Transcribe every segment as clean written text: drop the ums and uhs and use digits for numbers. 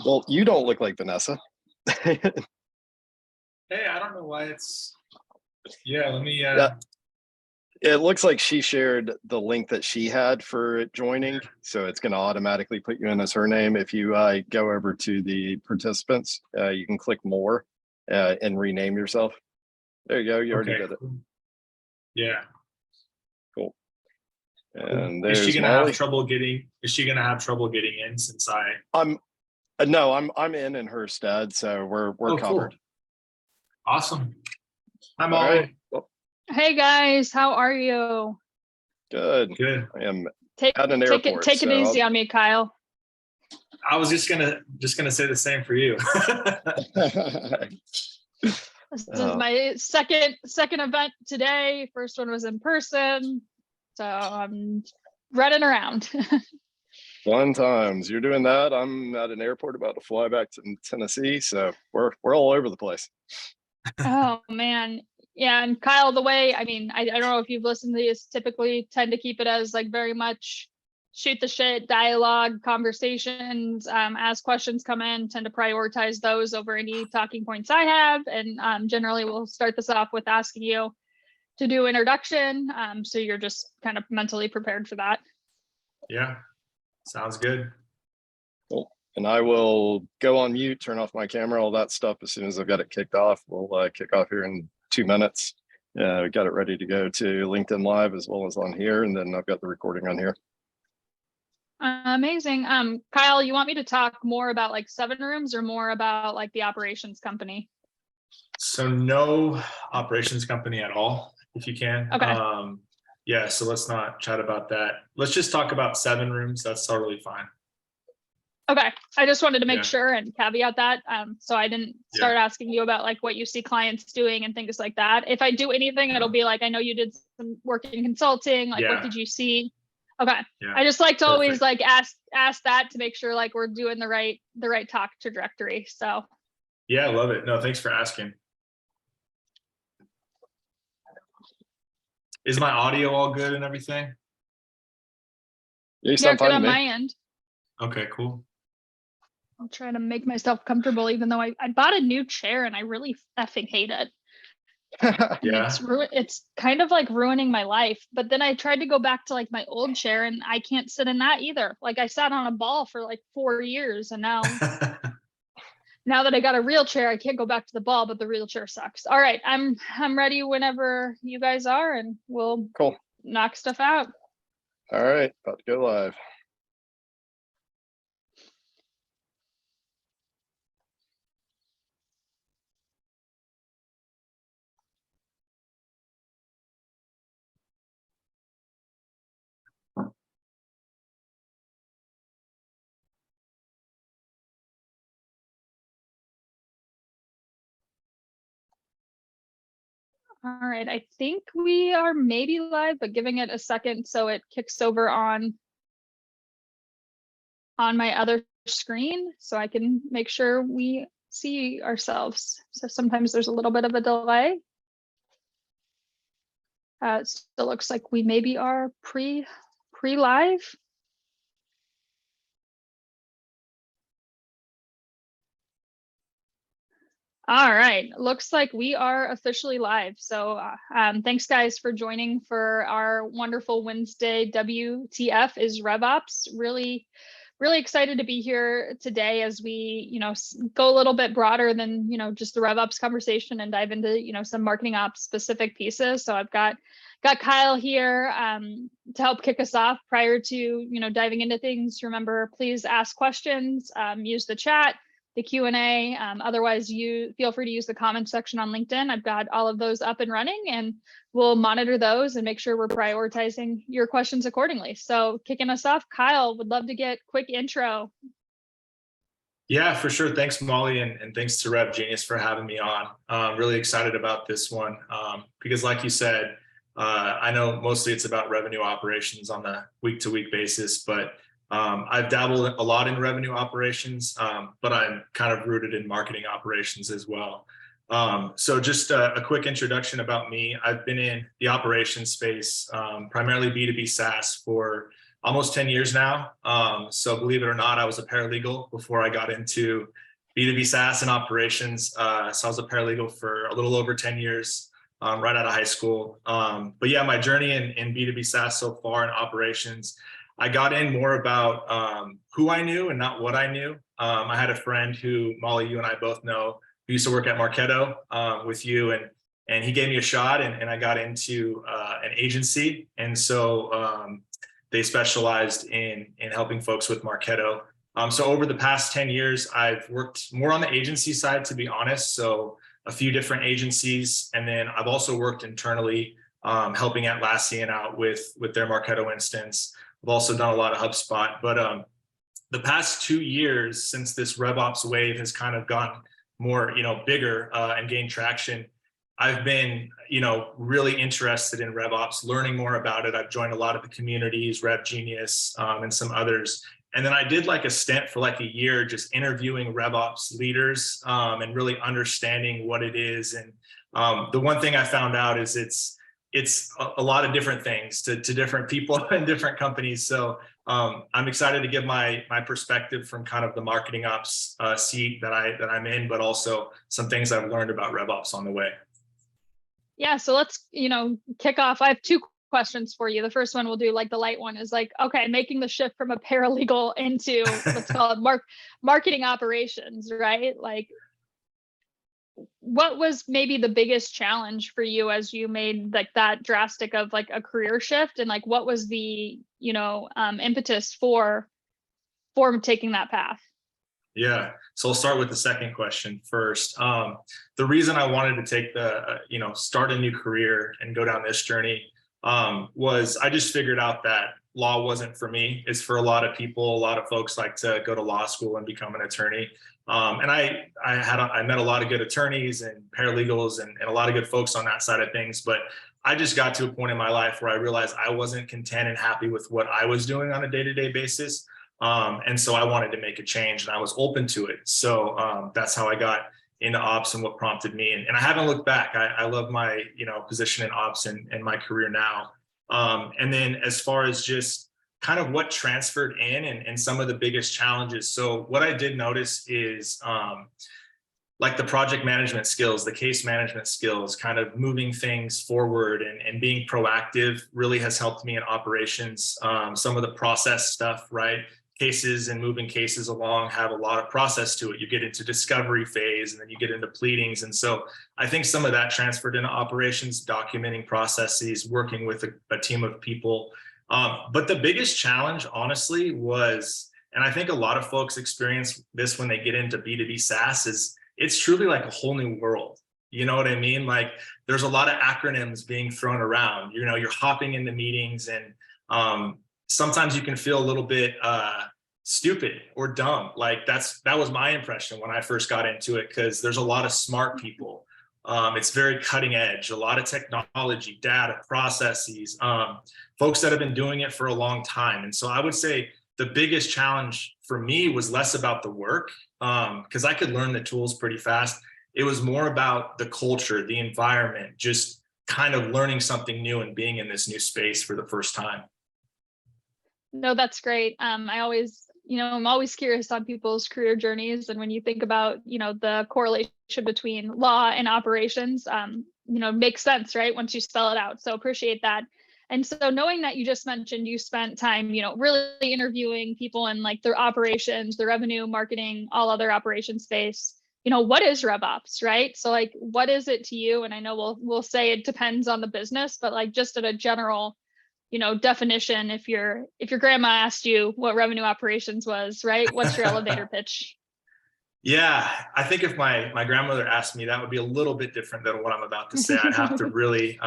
Well, you don't look like Vanessa. Hey, I don't know why it's. Yeah, let me. Yeah. It looks like she shared the link that she had for joining, so it's going to automatically put you in as her name. If you go over to the participants, you can click more and rename yourself. There you go. You already did it. Cool. Yeah. Cool. Cool. And Is she there's gonna Mollie. have trouble getting? Is she gonna have trouble getting in since I? No, I'm in her stead, so we're covered. Cool. Awesome. Hi, All Mollie. right. Well, hey guys, how are you? good. Good. I am Take at an airport. Take it easy on me, Kyle. I was just gonna say the same for you. This is my second event today. First one was in person, so I'm running around. Fun times. You're doing that. I'm at an airport about to fly back to Tennessee, so we're all over the place. Oh man, yeah. And Kyle, the way I don't know if you've listened to these. Typically, tend to keep it as like very much shoot the shit dialogue conversations. As questions come in, tend to prioritize those over any talking points I have, and generally we'll start this off with asking you to do introduction, so you're just kind of mentally prepared for that. Yeah, sounds good. Cool. And I will go on mute, turn off my camera, all that stuff as soon as I've got it kicked off. We'll kick off here in 2 minutes. We got it ready to go to LinkedIn Live as well as on here, and then I've got the recording on here. Amazing. Kyle, you want me to talk more about like 7 rooms or more about like the operations company? So no operations company at all, if you can. Okay. Yeah, so let's not chat about that. Let's just talk about 7 rooms. That's totally fine. Okay. I just wanted to make sure and caveat that. So I didn't start asking you about like what you see clients doing and things like that. If I do anything, it'll be like, I know you did some work in consulting. Like, what did you see? Okay. Yeah. I just like to always like ask that to make sure like we're doing the right talk trajectory. So. Yeah, I love it. No, thanks for asking. Is my audio all good and everything? Yeah, you sound fine good on to me. my end. Okay, cool. I'm trying to make myself comfortable, even though I bought a new chair and I really effing hate it. Yeah. It's kind of like ruining my life. But then I tried to go back to like my old chair and I can't sit in that either. Like I sat on a ball for like 4 years, and now now that I got a real chair, I can't go back to the ball, but the real chair sucks. All right, I'm ready whenever you guys are, and we'll knock stuff out. All right, about to go live. All right, I think we are maybe live, but giving it a second so it kicks over on my other screen so I can make sure we see ourselves. So sometimes there's a little bit of a delay. It still looks like we maybe are pre-live. All right, looks like we are officially live. So thanks guys for joining for our wonderful Wednesday WTF is RevOps. Really excited to be here today as we, go a little bit broader than, just the RevOps conversation and dive into, some marketing ops specific pieces. So I've got Kyle here to help kick us off. Prior to, diving into things, remember, please ask questions, use the chat, the Q&A. Otherwise, you feel free to use the comment section on LinkedIn. I've got all of those up and running, and we'll monitor those and make sure we're prioritizing your questions accordingly. So kicking us off, Kyle, would love to get quick intro. Yeah, for sure. Thanks, Mollie, and thanks to Rev Genius for having me on. Really excited about this one because like you said, I know mostly it's about revenue operations on the week-to-week basis, but I've dabbled a lot in revenue operations, but I'm kind of rooted in marketing operations as well. So just a quick introduction about me. I've been in the operations space, primarily B2B SaaS for almost 10 years now. So believe it or not, I was a paralegal before I got into B2B SaaS and operations. So I was a paralegal for a little over 10 years, right out of high school. But yeah, my journey in B2B SaaS so far in operations, I got in more about who I knew and not what I knew. I had a friend who, Mollie, you and I both know, who used to work at Marketo with you, and he gave me a shot, and I got into an agency. And so they specialized in helping folks with Marketo. So over the past 10 years, I've worked more on the agency side, to be honest. So a few different agencies. And then I've also worked internally, helping Atlassian out with their Marketo instance. I've also done a lot of HubSpot, but the past 2 years since this RevOps wave has kind of gone more, bigger and gained traction, I've been, really interested in RevOps, learning more about it. I've joined a lot of the communities, RevGenius, and some others. And then I did like a stint for like a year, just interviewing RevOps leaders and really understanding what it is. And the one thing I found out is it's a lot of different things to different people and different companies. So I'm excited to give my perspective from kind of the marketing ops seat that I'm in, but also some things I've learned about RevOps on the way. Yeah, so let's, kick off. I have two questions for you. The first one we'll do like the light one is like, okay, making the shift from a paralegal into let's call it marketing operations, right? Like, what was maybe the biggest challenge for you as you made like that drastic of like a career shift, and like what was the impetus for taking that path? Yeah, so I'll start with the second question first. The reason I wanted to take start a new career and go down this journey was I just figured out that law wasn't for me. It's for a lot of people. A lot of folks like to go to law school and become an attorney. And I met a lot of good attorneys and paralegals and a lot of good folks on that side of things. But I just got to a point in my life where I realized I wasn't content and happy with what I was doing on a day-to-day basis. And so I wanted to make a change, and I was open to it. So that's how I got into ops and what prompted me. And I haven't looked back. I love my position in ops and my career now. And then as far as just kind of what transferred in and some of the biggest challenges. So what I did notice is like the project management skills, the case management skills, kind of moving things forward and being proactive really has helped me in operations. Some of the process stuff, right? Cases and moving cases along have a lot of process to it. You get into discovery phase and then you get into pleadings. And so I think some of that transferred into operations, documenting processes, working with a team of people. But the biggest challenge, honestly, was, and I think a lot of folks experience this when they get into B2B SaaS, is it's truly like a whole new world. You know what I mean? Like there's a lot of acronyms being thrown around. You're hopping into meetings, and sometimes you can feel a little bit stupid or dumb. Like that was my impression when I first got into it, because there's a lot of smart people. It's very cutting edge, a lot of technology, data, processes, folks that have been doing it for a long time. And so I would say the biggest challenge for me was less about the work, because I could learn the tools pretty fast. It was more about the culture, the environment, just kind of learning something new and being in this new space for the first time. No, that's great. I'm always curious on people's career journeys. And when you think about, the correlation between law and operations, makes sense, right? Once you spell it out. So appreciate that. And so knowing that you just mentioned you spent time, really interviewing people in like their operations, the revenue, marketing, all other operations space, what is RevOps, right? So like, what is it to you? And I know we'll say it depends on the business, but like just at a general definition, if your grandma asked you what revenue operations was, right? What's your elevator pitch? Yeah, I think if my grandmother asked me, that would be a little bit different than what I'm about to say. I'd have to really,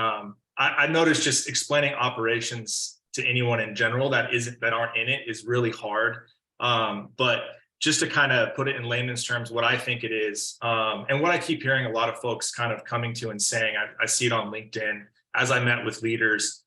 I noticed just explaining operations to anyone in general that aren't in it is really hard. But just to kind of put it in layman's terms, what I think it is, and what I keep hearing a lot of folks kind of coming to and saying, I see it on LinkedIn as I met with leaders.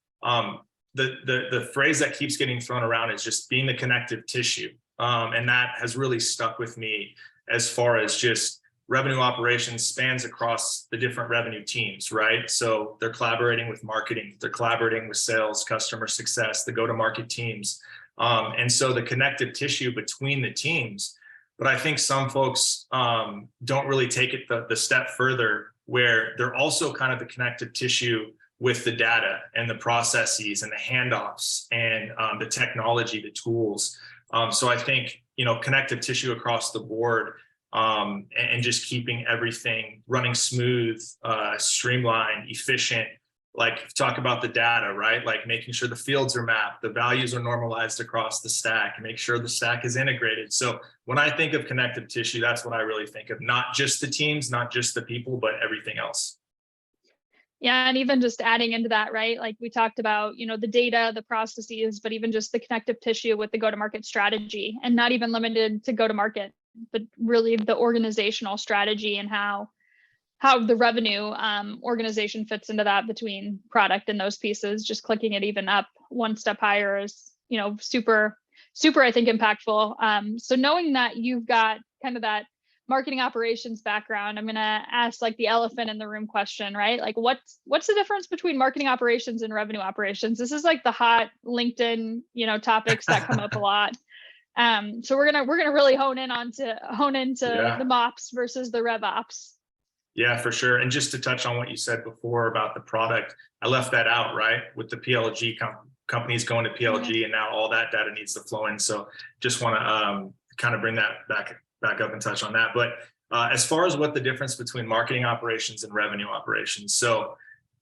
The phrase that keeps getting thrown around is just being the connective tissue. And that has really stuck with me as far as just revenue operations spans across the different revenue teams, right? So they're collaborating with marketing, they're collaborating with sales, customer success, the go-to-market teams. And so the connective tissue between the teams. But I think some folks don't really take it the step further, where they're also kind of the connective tissue with the data and the processes and the handoffs and the technology, the tools. So I think, connective tissue across the board, and just keeping everything running smooth, streamlined, efficient. Like, talk about the data, right? Like making sure the fields are mapped, the values are normalized across the stack, and make sure the stack is integrated. So when I think of connective tissue, that's what I really think of, not just the teams, not just the people, but everything else. Yeah, and even just adding into that, right? Like we talked about, the data, the processes, but even just the connective tissue with the go-to-market strategy, and not even limited to go-to-market, but really the organizational strategy and how the revenue organization fits into that between product and those pieces. Just clicking it even up one step higher is, super, I think, impactful. So knowing that you've got kind of that marketing operations background, I'm going to ask like the elephant in the room question, right? Like what's the difference between marketing operations and revenue operations? This is like the hot LinkedIn, topics that come up a lot. So we're gonna really hone into the MOps versus the RevOps. Yeah, for sure. And just to touch on what you said before about the product, I left that out, right? With the PLG companies going to PLG, and now all that data needs to flow in. So just want to kind of bring that back up and touch on that. But as far as what the difference between marketing operations and revenue operations. So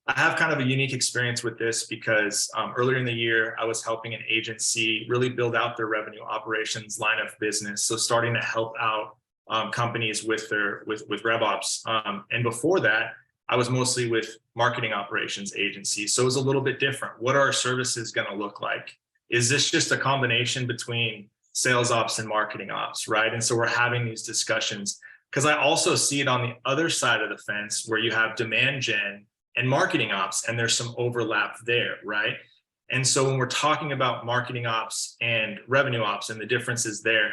I have kind of a unique experience with this because earlier in the year, I was helping an agency really build out their revenue operations line of business. So starting to help out companies with RevOps. And before that, I was mostly with marketing operations agencies. So it was a little bit different. What are our services going to look like? Is this just a combination between sales ops and marketing ops, right? And so we're having these discussions because I also see it on the other side of the fence where you have demand gen and marketing ops, and there's some overlap there, right? And so when we're talking about marketing ops and revenue ops and the differences there,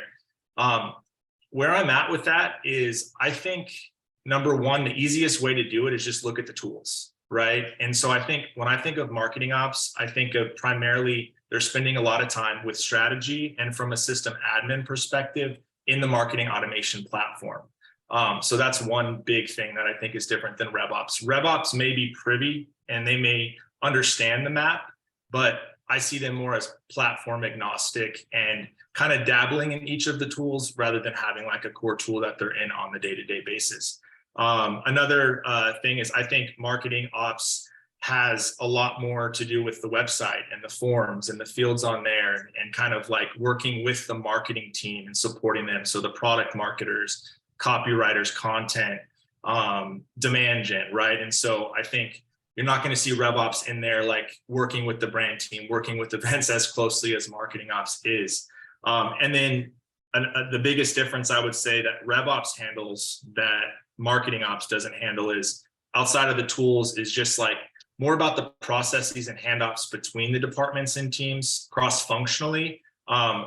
where I'm at with that is, I think, number one, the easiest way to do it is just look at the tools, right? And so I think when I think of marketing ops, I think of primarily they're spending a lot of time with strategy and from a system admin perspective in the marketing automation platform. So that's one big thing that I think is different than RevOps. RevOps may be privy and they may understand the map, but I see them more as platform agnostic and kind of dabbling in each of the tools rather than having like a core tool that they're in on the day-to-day basis. Another thing is, I think marketing ops has a lot more to do with the website and the forms and the fields on there, and kind of like working with the marketing team and supporting them. So the product marketers, copywriters, content, demand gen, right? And so I think you're not going to see RevOps in there like working with the brand team, working with events as closely as marketing ops is. And then the biggest difference I would say that RevOps handles that marketing ops doesn't handle is, outside of the tools, is just like more about the processes and handoffs between the departments and teams cross-functionally,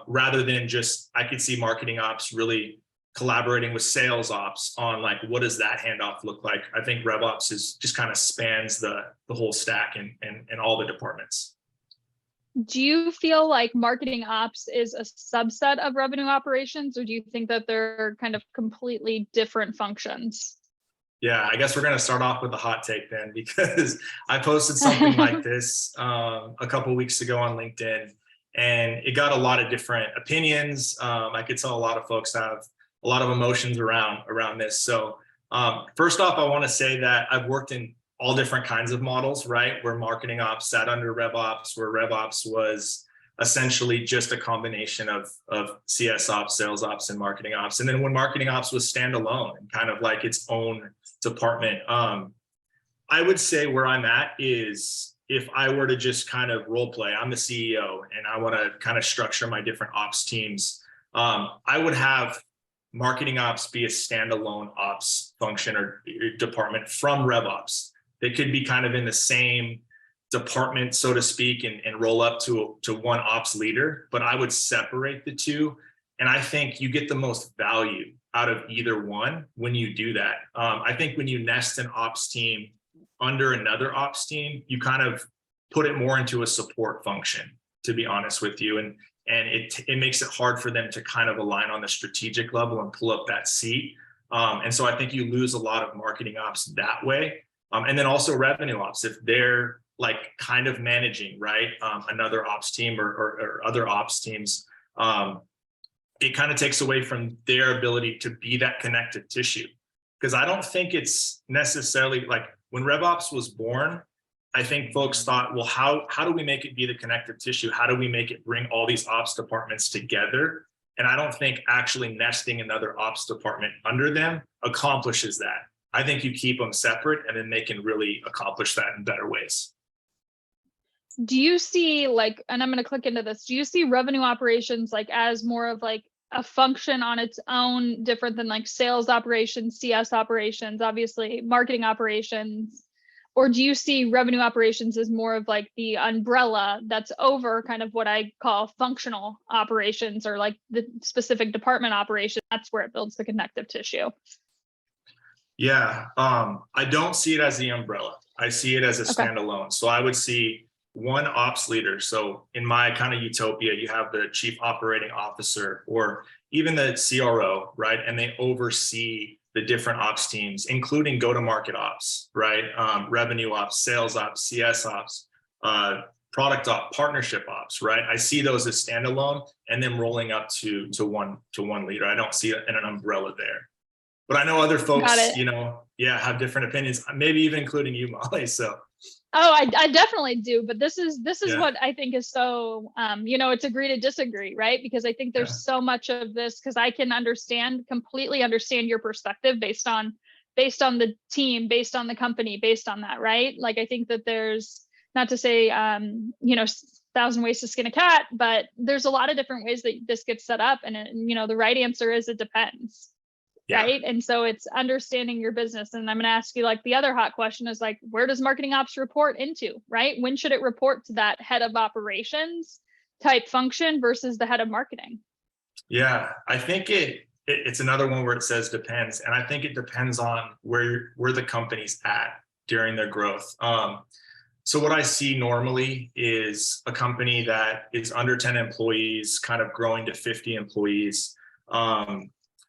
rather than just, I could see marketing ops really collaborating with sales ops on like, what does that handoff look like? I think RevOps is just kind of spans the whole stack and all the departments. Do you feel like marketing ops is a subset of revenue operations, or do you think that they're kind of completely different functions? Yeah, I guess we're going to start off with the hot take then, because I posted something like this a couple of weeks ago on LinkedIn, and it got a lot of different opinions. I could tell a lot of folks have a lot of emotions around this. So first off, I want to say that I've worked in all different kinds of models, right? Where marketing ops sat under RevOps, where RevOps was essentially just a combination of CS ops, sales ops, and marketing ops. And then when marketing ops was standalone and kind of like its own department, I would say where I'm at is, if I were to just kind of role play, I'm the CEO and I want to kind of structure my different ops teams. I would have marketing ops be a standalone ops function or department from RevOps. They could be kind of in the same department, so to speak, and roll up to one ops leader, but I would separate the two. And I think you get the most value out of either one when you do that. I think when you nest an ops team under another ops team, you kind of put it more into a support function, to be honest with you. and it makes it hard for them to kind of align on the strategic level and pull up that seat. And so I think you lose a lot of marketing ops that way. And then also revenue ops, if they're like kind of managing, right, another ops team or other ops teams, it kind of takes away from their ability to be that connective tissue. Because I don't think it's necessarily like when RevOps was born, I think folks thought, well, how do we make it be the connective tissue? How do we make it bring all these ops departments together? And I don't think actually nesting another ops department under them accomplishes that. I think you keep them separate and then they can really accomplish that in better ways. Do you see like, and I'm going to click into this, do you see revenue operations like as more of like a function on its own, different than like sales operations, CS operations, obviously marketing operations? Or do you see revenue operations as more of like the umbrella that's over kind of what I call functional operations or like the specific department operation? That's where it builds the connective tissue. Yeah, I don't see it as the umbrella. I see it as a standalone. So I would see one ops leader. So in my kind of utopia, you have the chief operating officer or even the CRO, right? And they oversee the different ops teams, including go-to-market ops, right? Revenue ops, sales ops, CS ops, product ops, partnership ops, right? I see those as standalone and then rolling up to one leader. I don't see an umbrella there. But I know other folks, have different opinions, maybe even including you, Molly. So. Oh, I definitely do. But this is what I think is so, it's agree to disagree, right? Because I think there's so much of this, because I can completely understand your perspective based on the team, based on the company, based on that, right? Like, I think that there's, not to say, 1,000 ways to skin a cat, but there's a lot of different ways that this gets set up. And, the right answer is it depends. Yeah. Right. And so it's understanding your business. And I'm going to ask you like the other hot question is like, where does marketing ops report into, right? When should it report to that head of operations type function versus the head of marketing? Yeah, I think it's another one where it says depends. And I think it depends on where the company's at during their growth. So what I see normally is a company that is under 10 employees, kind of growing to 50 employees.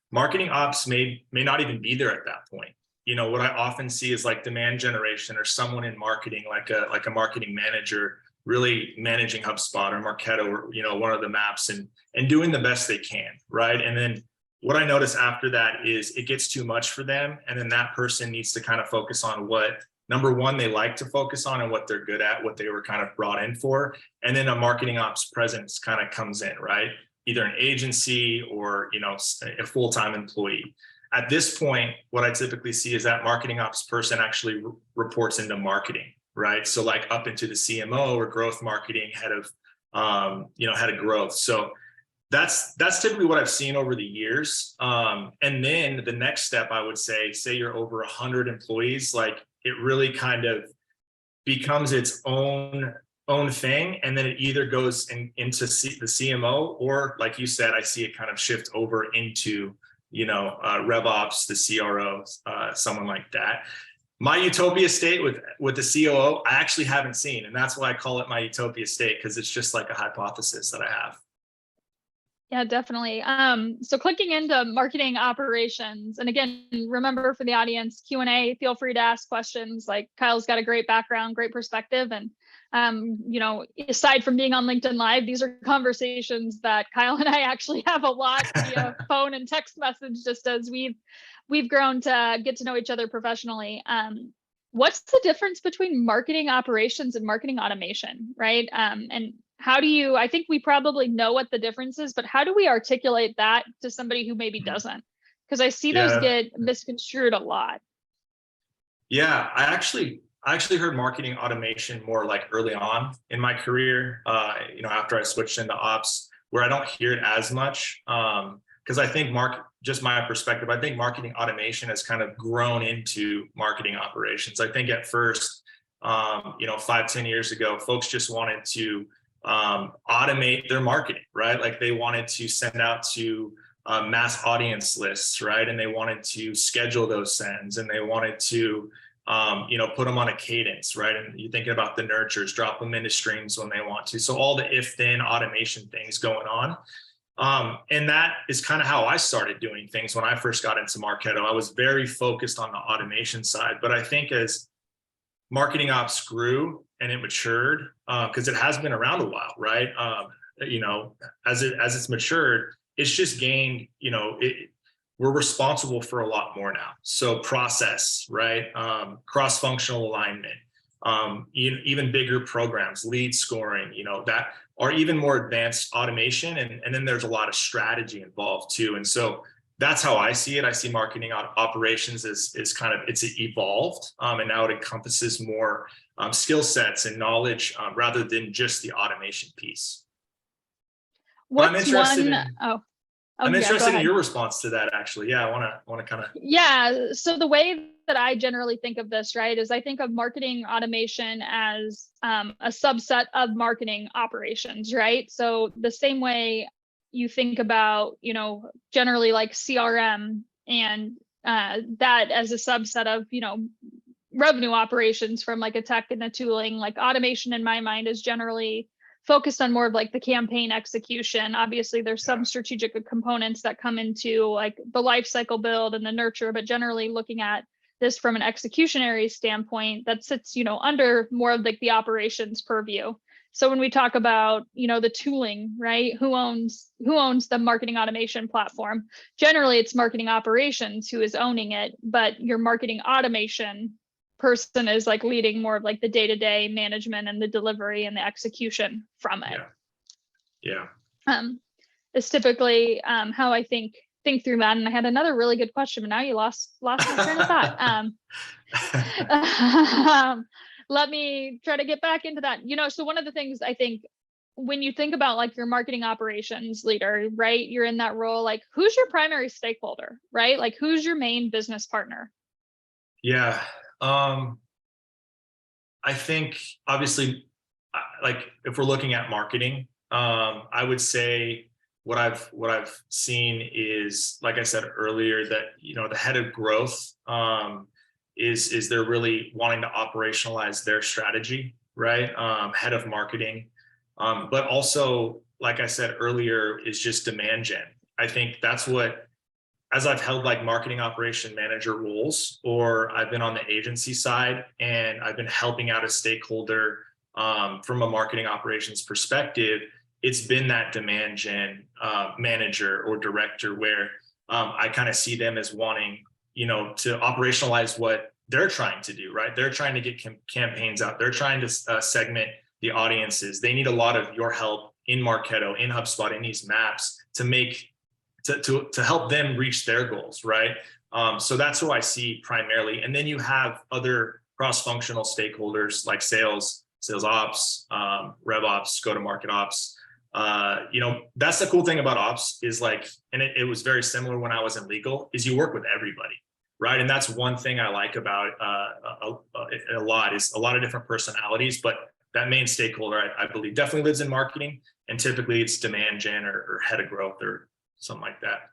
Marketing ops may not even be there at that point. What I often see is like demand generation or someone in marketing, like a marketing manager, really managing HubSpot or Marketo or, one of the maps and doing the best they can, right? And then what I notice after that is it gets too much for them. And then that person needs to kind of focus on what, number one, they like to focus on and what they're good at, what they were kind of brought in for. And then a marketing ops presence kind of comes in, right? Either an agency or, a full-time employee. At this point, what I typically see is that marketing ops person actually reports into marketing, right? So like up into the CMO or growth marketing, head of growth. So that's typically what I've seen over the years. And then the next step, I would say you're over 100 employees, like it really kind of becomes its own thing, and then it either goes into the CMO, or like you said, I see it kind of shift over into RevOps, the CRO, someone like that. My utopia state with the COO, I actually haven't seen, and that's why I call it my utopia state, because it's just like a hypothesis that I have. Yeah, definitely. So clicking into marketing operations, and again, remember for the audience, Q&A, feel free to ask questions. Like Kyle's got a great background, great perspective. And, aside from being on LinkedIn Live, these are conversations that Kyle and I actually have a lot via phone and text message, just as we've grown to get to know each other professionally. What's the difference between marketing operations and marketing automation, right? And how do you, I think we probably know what the difference is, but how do we articulate that to somebody who maybe doesn't? Because I see those get misconstrued a lot. Yeah, I actually heard marketing automation more like early on in my career, after I switched into ops, where I don't hear it as much. Because I think just my perspective, I think marketing automation has kind of grown into marketing operations. I think at first, 5-10 years ago, folks just wanted to automate their marketing, right? Like they wanted to send out to mass audience lists, right? And they wanted to schedule those sends, and they wanted to put them on a cadence, right? And you're thinking about the nurtures, drop them into streams when they want to. So all the if-then automation things going on. And that is kind of how I started doing things when I first got into Marketo. I was very focused on the automation side, but I think as marketing ops grew and it matured, because it has been around a while, right? As it's matured, it's just gained, we're responsible for a lot more now. So process, right? Cross-functional alignment, even bigger programs, lead scoring, that are even more advanced automation. And then there's a lot of strategy involved too. And so that's how I see it. I see marketing operations as kind of, it's evolved, and now it encompasses more skill sets and knowledge rather than just the automation piece. What's I'm interested I'm interested in your response to that, actually. Yeah, I want to kind of. Yeah. So the way that I generally think of this, right, is I think of marketing automation as a subset of marketing operations, right? So the same way you think about, generally like CRM and that as a subset of, revenue operations from like a tech and a tooling, like automation in my mind is generally focused on more of like the campaign execution. Obviously, there's some strategic components that come into like the life cycle build and the nurture, but generally looking at this from an executionary standpoint that sits, under more of like the operations purview. So when we talk about, the tooling, right? Who owns the marketing automation platform? Generally, it's marketing operations who is owning it, but your marketing automation person is like leading more of like the day-to-day management and the delivery and the execution from it. Yeah. Is typically how I think through that. And I had another really good question, but now you lost my train of thought. Let me try to get back into that. So one of the things I think when you think about like your marketing operations leader, right? You're in that role, like who's your primary stakeholder, right? Like who's your main business partner? Yeah. I think obviously, like if we're looking at marketing, I would say what I've seen is, like I said earlier, that the head of growth is they're really wanting to operationalize their strategy, right? Head of marketing, but also, like I said earlier, is just demand gen. I think that's what, as I've held like marketing operation manager roles, or I've been on the agency side and I've been helping out a stakeholder from a marketing operations perspective, it's been that demand gen manager or director where I kind of see them as wanting, to operationalize what they're trying to do, right? They're trying to get campaigns out. They're trying to segment the audiences. They need a lot of your help in Marketo, in HubSpot, in these maps to help them reach their goals, right? So that's who I see primarily. And then you have other cross-functional stakeholders like sales ops, RevOps, go-to-market ops. That's the cool thing about ops is like, and it was very similar when I was in legal, is you work with everybody, right? And that's one thing I like about a lot is a lot of different personalities, but that main stakeholder, I believe, definitely lives in marketing, and typically it's demand gen or head of growth or something like that.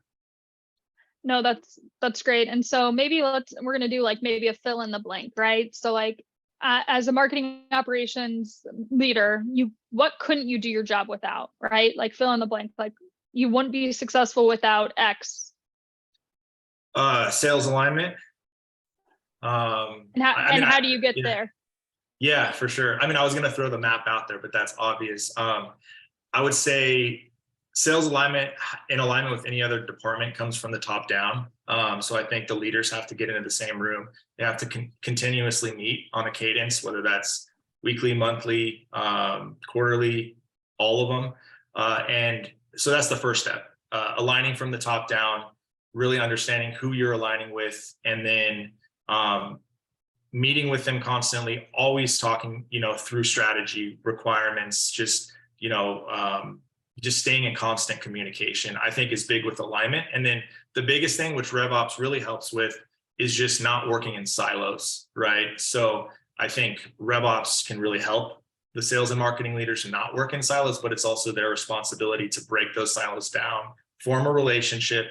No, that's great. And so maybe we're going to do like maybe a fill in the blank, right? So like as a marketing operations leader, what couldn't you do your job without, right? Like fill in the blank, like you wouldn't be successful without X. Sales alignment. And how do you get there? Yeah, for sure. I mean, I was going to throw the map out there, but that's obvious. I would say sales alignment in alignment with any other department comes from the top down. So I think the leaders have to get into the same room. They have to continuously meet on a cadence, whether that's weekly, monthly, quarterly, all of them. And so that's the first step, aligning from the top down, really understanding who you're aligning with, and then meeting with them constantly, always talking, through strategy requirements, just staying in constant communication, I think is big with alignment. And then the biggest thing, which RevOps really helps with, is just not working in silos, right? So I think RevOps can really help the sales and marketing leaders to not work in silos, but it's also their responsibility to break those silos down, form a relationship,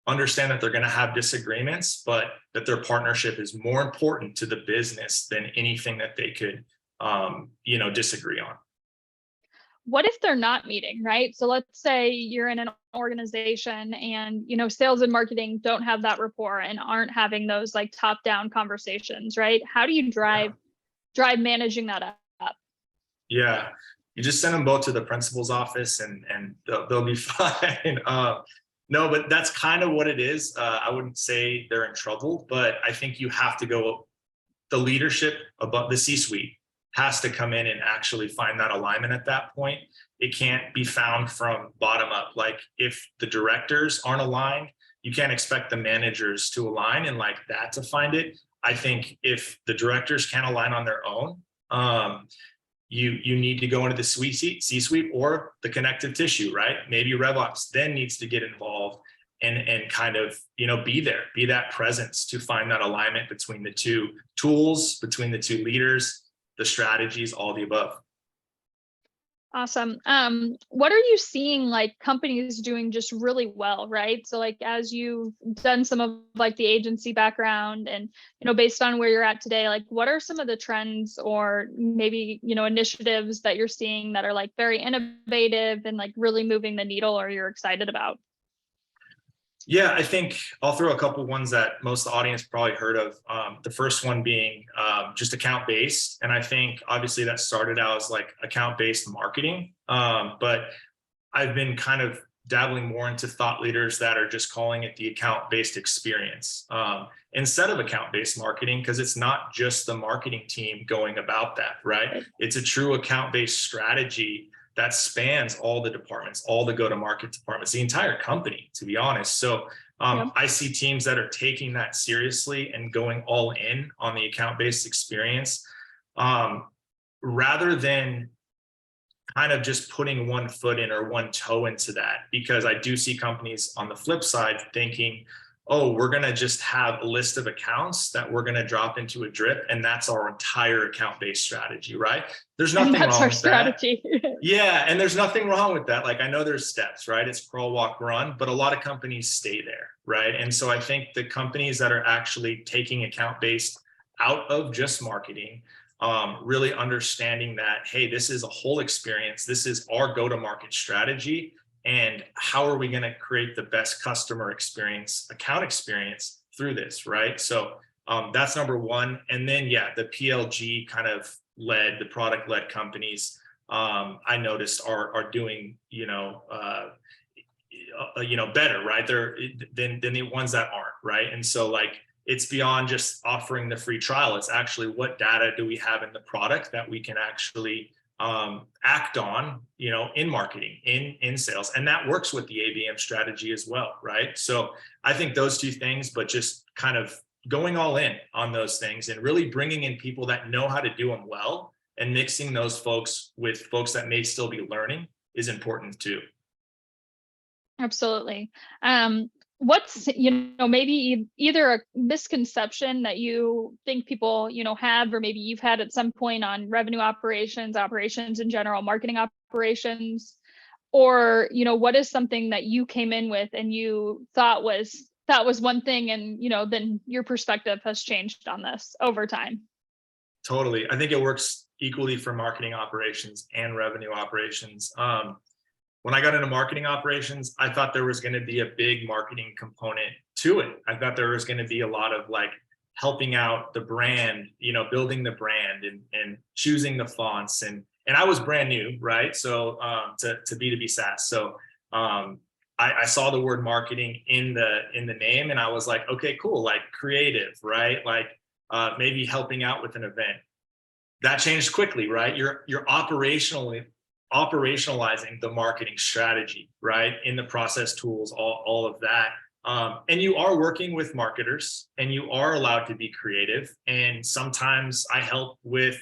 understand that they're going to have disagreements, but that their partnership is more important to the business than anything that they could, disagree on. What if they're not meeting, right? So let's say you're in an organization and, sales and marketing don't have that rapport and aren't having those like top down conversations, right? How do you drive managing that up? Yeah, you just send them both to the principal's office and they'll be fine. No, but that's kind of what it is. I wouldn't say they're in trouble, but I think you have to go, the leadership above the C-suite has to come in and actually find that alignment at that point. It can't be found from bottom up. Like if the directors aren't aligned, you can't expect the managers to align and like that to find it. I think if the directors can't align on their own, you need to go into the C-suite or the connective tissue, right? Maybe RevOps then needs to get involved and kind of, be there, be that presence to find that alignment between the two tools, between the two leaders, the strategies, all the above. Awesome. What are you seeing like companies doing just really well, right? So like as you've done some of like the agency background and, based on where you're at today, like what are some of the trends or maybe, initiatives that you're seeing that are like very innovative and like really moving the needle or you're excited about? Yeah, I think I'll throw a couple ones that most of the audience probably heard of. The first one being just account-based. And I think obviously that started out as like account-based marketing. But I've been kind of dabbling more into thought leaders that are just calling it the account-based experience instead of account-based marketing, because it's not just the marketing team going about that, right? It's a true account-based strategy that spans all the departments, all the go-to-market departments, the entire company, to be honest. So I see teams that are taking that seriously and going all in on the account-based experience rather than kind of just putting one foot in or one toe into that. Because I do see companies on the flip side thinking, oh, we're going to just have a list of accounts that we're going to drop into a drip. And that's our entire account-based strategy, right? There's nothing wrong with strategy. That. Yeah. And there's nothing wrong with that. Like I know there's steps, right? It's crawl, walk, run, but a lot of companies stay there, right? And so I think the companies that are actually taking account-based out of just marketing, really understanding that, hey, this is a whole experience. This is our go-to-market strategy. And how are we going to create the best customer experience, account experience through this, right? So that's number one. And then, the PLG kind of the product-led companies, I noticed are doing, better, right? Than the ones that aren't, right? And so like, it's beyond just offering the free trial. It's actually what data do we have in the product that we can actually act on, in marketing, in sales. And that works with the ABM strategy as well, right? So I think those two things, but just kind of going all in on those things and really bringing in people that know how to do them well and mixing those folks with folks that may still be learning is important too. Absolutely. What's, maybe either a misconception that you think people, have, or maybe you've had at some point on revenue operations in general, marketing operations, or, what is something that you came in with and you thought was one thing and, then your perspective has changed on this over time? Totally. I think it works equally for marketing operations and revenue operations. When I got into marketing operations, I thought there was going to be a big marketing component to it. I thought there was going to be a lot of like helping out the brand, building the brand and choosing the fonts. And I was brand new, right? So to B2B SaaS. So I saw the word marketing in the name and I was like, okay, cool. Like creative, right? Like maybe helping out with an event. That changed quickly, right? You're operationalizing the marketing strategy, right? In the process tools, all of that. And you are working with marketers and you are allowed to be creative. And sometimes I help with,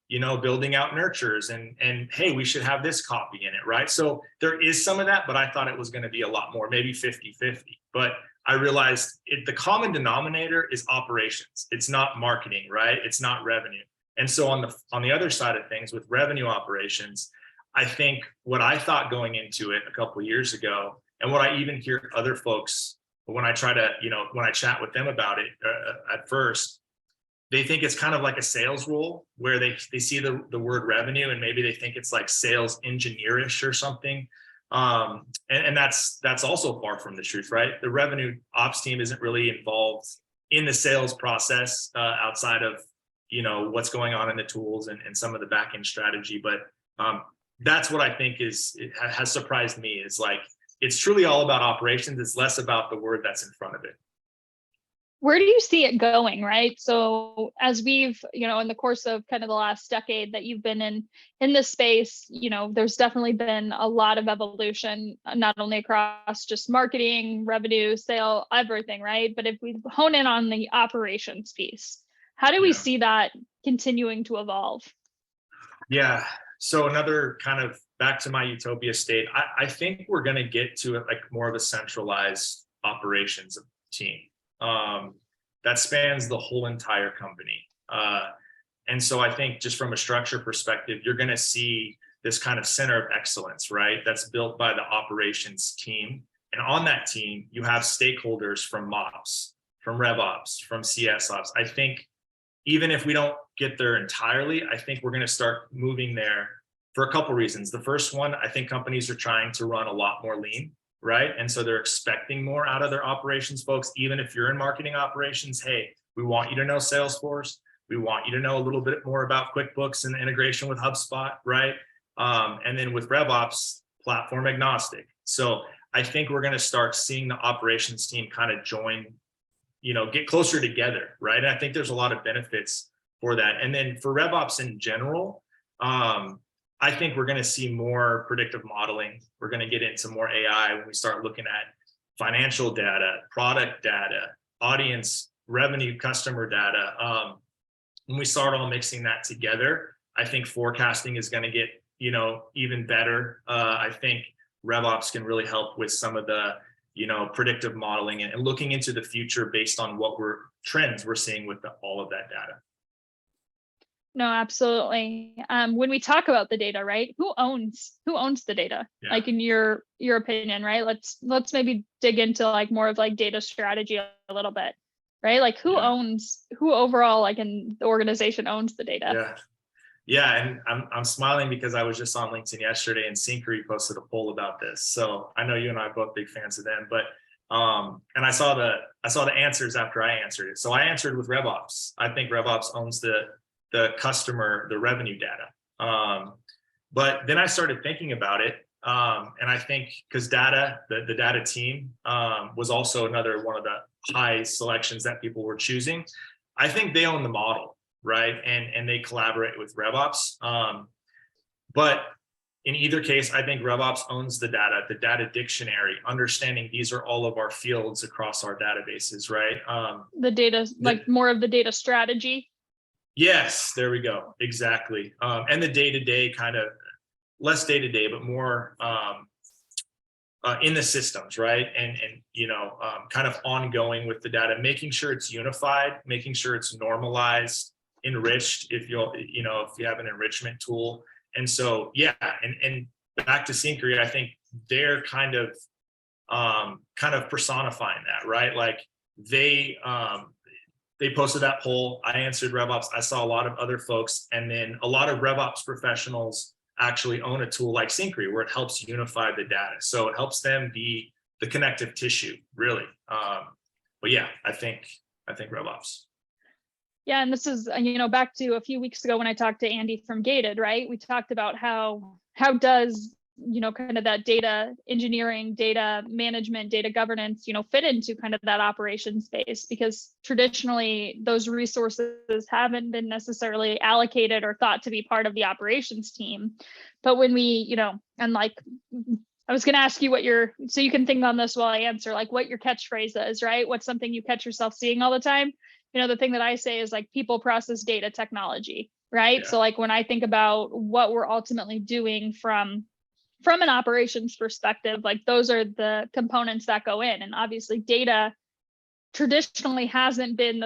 building out nurtures and hey, we should have this copy in it, right? So there is some of that, but I thought it was going to be a lot more, maybe 50-50. But I realized the common denominator is operations. It's not marketing, right? It's not revenue. And so on the other side of things with revenue operations, I think what I thought going into it a couple of years ago, and what I even hear other folks, But when I try to, when I chat with them about it at first, they think it's kind of like a sales role where they see the word revenue and maybe they think it's like sales engineerish or something. And that's also far from the truth, right? The revenue ops team isn't really involved in the sales process outside of, what's going on in the tools and some of the back end strategy. But that's what I think has surprised me. It's like, it's truly all about operations. It's less about the word that's in front of it. Where do you see it going, right? So as we've, in the course of kind of the last decade that you've been in this space, there's definitely been a lot of evolution, not only across just marketing, revenue, sale, everything, right? But if we hone in on the operations piece, how do we see that continuing to evolve? Yeah. So another kind of back to my utopia state, I think we're going to get to it like more of a centralized operations team. That spans the whole entire company. And so I think just from a structure perspective, you're going to see this kind of center of excellence, right? That's built by the operations team. And on that team, you have stakeholders from MOps, from RevOps, from CS Ops. I think even if we don't get there entirely, I think we're going to start moving there for a couple reasons. The first one, I think companies are trying to run a lot more lean, right? And so they're expecting more out of their operations folks. Even if you're in marketing operations, hey, we want you to know Salesforce. We want you to know a little bit more about QuickBooks and the integration with HubSpot, right? And then with RevOps, platform agnostic. So I think we're going to start seeing the operations team kind of join, get closer together, right? And I think there's a lot of benefits for that. And then for RevOps in general, I think we're going to see more predictive modeling. We're going to get into more AI when we start looking at financial data, product data, audience, revenue, customer data. When we start all mixing that together, I think forecasting is going to get, even better. I think RevOps can really help with some of the, predictive modeling and looking into the future based on what trends we're seeing with all of that data. No, absolutely. When we talk about the data, right? Who owns the data? Yeah. Like in your opinion, right? Let's maybe dig into like more of like data strategy a little bit, right? Like who overall, like in the organization owns the data? Yeah. And I'm smiling because I was just on LinkedIn yesterday and Synchrony posted a poll about this. So I know you and I are both big fans of them, but and I saw the answers after I answered it. So I answered with RevOps. I think RevOps owns the customer, the revenue data. But then I started thinking about it. And I think because the data team was also another one of the high selections that people were choosing. I think they own the model, right? And they collaborate with RevOps. But in either case, I think RevOps owns the data dictionary, understanding these are all of our fields across our databases, right? The data, like more of the data strategy. Yes, there we go. Exactly. And the day-to-day kind of less day-to-day, but more in the systems, right? And kind of ongoing with the data, making sure it's unified, making sure it's normalized, enriched if you have an enrichment tool. And so, and back to Synchrony, I think they're kind of personifying that, right? Like they posted that poll. I answered RevOps. I saw a lot of other folks, and then a lot of RevOps professionals actually own a tool like Synchrony where it helps unify the data. So it helps them be the connective tissue, really. But yeah, I think RevOps. Yeah, and this is, back to a few weeks ago when I talked to Andy from Gated, right? We talked about how does, kind of that data engineering, data management, data governance, fit into kind of that operations space, because traditionally those resources haven't been necessarily allocated or thought to be part of the operations team. But when we, and like, I was going to ask you so you can think on this while I answer, like what your catchphrase is, right? What's something you catch yourself seeing all the time? The thing that I say is like people, process, data, technology, right? Yeah. So like when I think about what we're ultimately doing from an operations perspective, like those are the components that go in. And obviously data traditionally hasn't been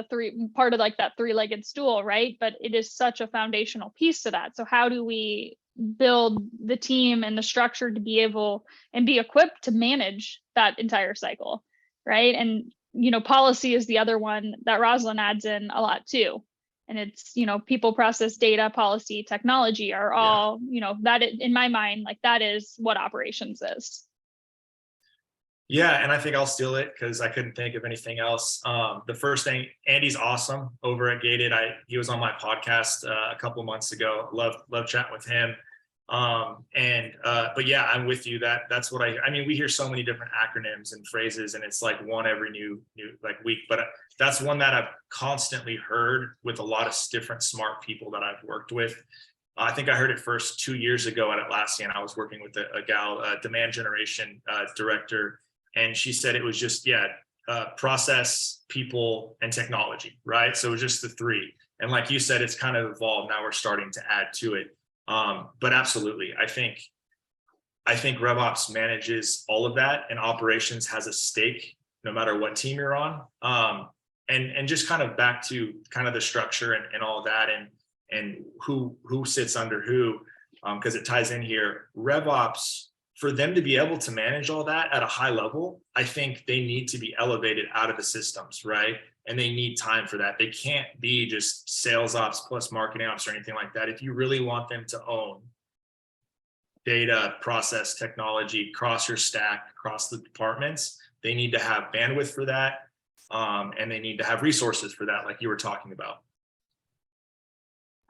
part of like that three-legged stool, right? But it is such a foundational piece to that. So how do we build the team and the structure to be able and be equipped to manage that entire cycle? right? And, policy is the other one that Rosalind adds in a lot too. And it's, people, process, data, policy, technology are all, that in my mind, like that is what operations is. Yeah, and I think I'll steal it because I couldn't think of anything else. The first thing, Andy's awesome over at Gated. He was on my podcast a couple of months ago. Love chatting with him. But yeah, I'm with you. That's what I mean, we hear so many different acronyms and phrases, and it's like one every new like week. But that's one that I've constantly heard with a lot of different smart people that I've worked with. I think I heard it first 2 years ago at Atlassian. I was working with a gal, demand generation director. And she said it was just, process, people, and technology, right? So it was just the three. And like you said, it's kind of evolved. Now we're starting to add to it. But absolutely, I think RevOps manages all of that, and operations has a stake no matter what team you're on. And just kind of back to kind of the structure and all of that, and who sits under who, because it ties in here. RevOps, for them to be able to manage all that at a high level, I think they need to be elevated out of the systems, right? And they need time for that. They can't be just sales ops plus marketing ops or anything like that. If you really want them to own data, process, technology, across your stack, across the departments, they need to have bandwidth for that. And they need to have resources for that, like you were talking about.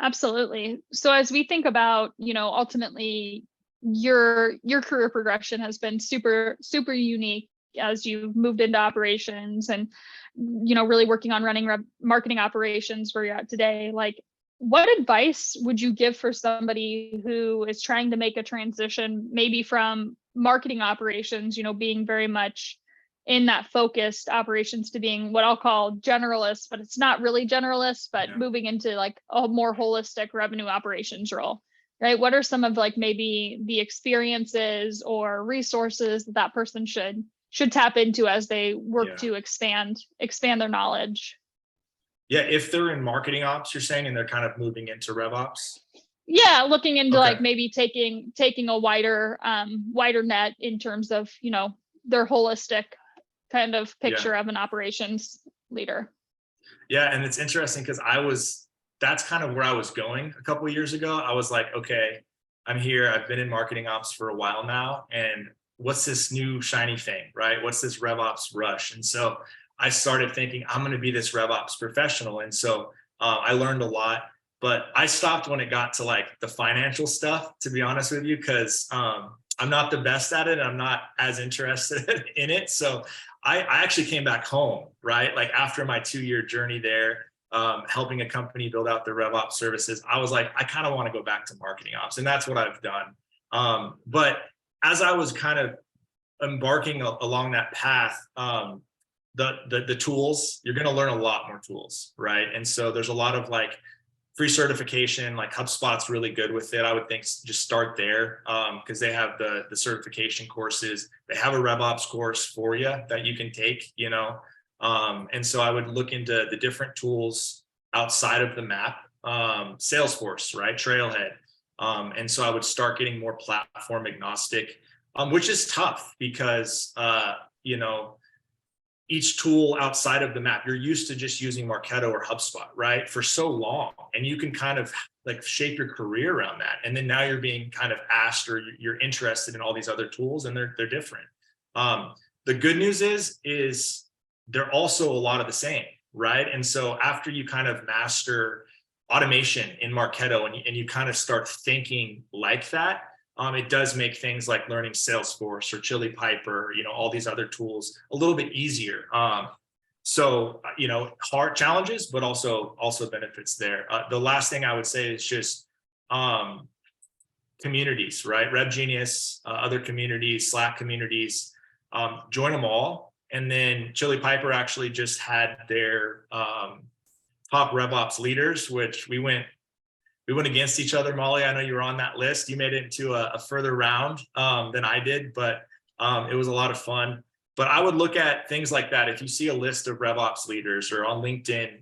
Absolutely. So as we think about, ultimately, your career progression has been super unique as you've moved into operations and really working on running marketing operations where you're at today. Like, what advice would you give for somebody who is trying to make a transition, maybe from marketing operations, being very much in that focused operations, to being what I'll call generalist, but it's not really generalist, but moving into like a more holistic revenue operations role? Right? What are some of like maybe the experiences or resources that person should tap into as they work to expand their knowledge? Yeah, if they're in marketing ops, you're saying, and they're kind of moving into RevOps. Yeah, looking into like maybe taking a wider net in terms of their holistic kind of picture of an operations leader. Yeah, and it's interesting because that's kind of where I was going a couple of years ago. I was like, okay, I'm here. I've been in marketing ops for a while now. And what's this new shiny thing, right? What's this RevOps rush? And so I started thinking, I'm going to be this RevOps professional. And so I learned a lot, but I stopped when it got to like the financial stuff, to be honest with you, because I'm not the best at it. I'm not as interested in it. So I actually came back home, right? Like after my 2-year journey there, helping a company build out their RevOps services, I was like, I kind of want to go back to marketing ops, and that's what I've done. But as I was kind of embarking along that path, the tools, you're going to learn a lot more tools, right? And so there's a lot of like free certification, like HubSpot's really good with it. I would think just start there, because they have the certification courses. They have a RevOps course for you that you can take, and so I would look into the different tools outside of the map, Salesforce, right? Trailhead. And so I would start getting more platform agnostic, which is tough because, each tool outside of the map, you're used to just using Marketo or HubSpot, right? For so long, and you can kind of like shape your career around that. And then now you're being kind of asked, or you're interested in all these other tools, and they're different. The good news is they're also a lot of the same, right? And so after you kind of master automation in Marketo and you kind of start thinking like that, it does make things like learning Salesforce or Chili Piper, all these other tools a little bit easier. So, hard challenges, but also benefits there. The last thing I would say is just communities, right? RevGenius, other communities, Slack communities, join them all. And then Chili Piper actually just had their top RevOps leaders, which we went against each other. Mollie, I know you were on that list. You made it into a further round than I did, but it was a lot of fun. But I would look at things like that. If you see a list of RevOps leaders, or on LinkedIn,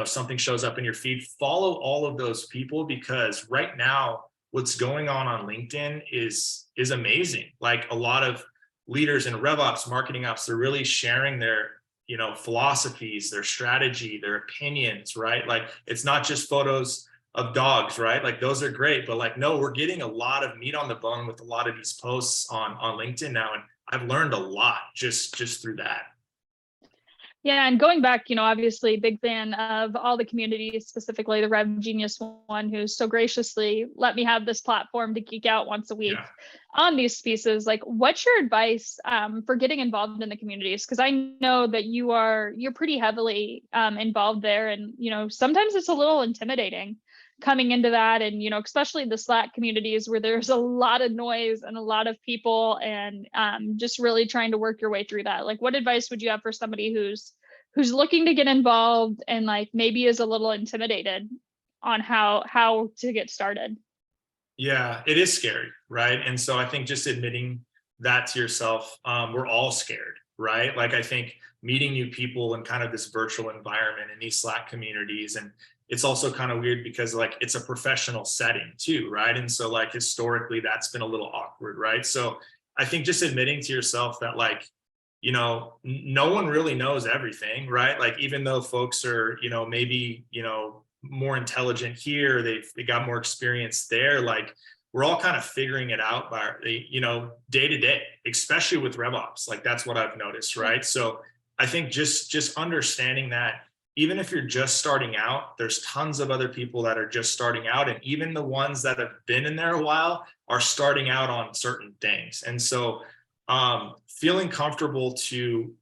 something shows up in your feed, follow all of those people, because right now what's going on LinkedIn is amazing. Like a lot of leaders in RevOps, marketing ops, they're really sharing their, philosophies, their strategy, their opinions, right? Like, it's not just photos of dogs, right? Like, those are great, but like, no, we're getting a lot of meat on the bone with a lot of these posts on LinkedIn now. And I've learned a lot just through that. Yeah, and going back, obviously big fan of all the communities, specifically the Rev Genius one, who's so graciously let me have this platform to geek out once a week on these pieces. Like, what's your advice for getting involved in the communities? Because I know that you're pretty heavily involved there, and sometimes it's a little intimidating coming into that, and especially the Slack communities where there's a lot of noise and a lot of people, and just really trying to work your way through that. Like, what advice would you have for somebody who's looking to get involved and like maybe is a little intimidated on how to get started? Yeah, it is scary, right? And so I think just admitting that to yourself, we're all scared, right? Like, I think meeting new people in kind of this virtual environment in these Slack communities, and it's also kind of weird because like it's a professional setting too, right? And so like historically that's been a little awkward, right? So I think just admitting to yourself that like, no one really knows everything, right? Like, even though folks are, maybe, more intelligent here, they got more experience there, like we're all kind of figuring it out by, day to day, especially with RevOps. Like, that's what I've noticed, right? So I think just understanding that even if you're just starting out, there's tons of other people that are just starting out. And even the ones that have been in there a while are starting out on certain things. And so feeling comfortable to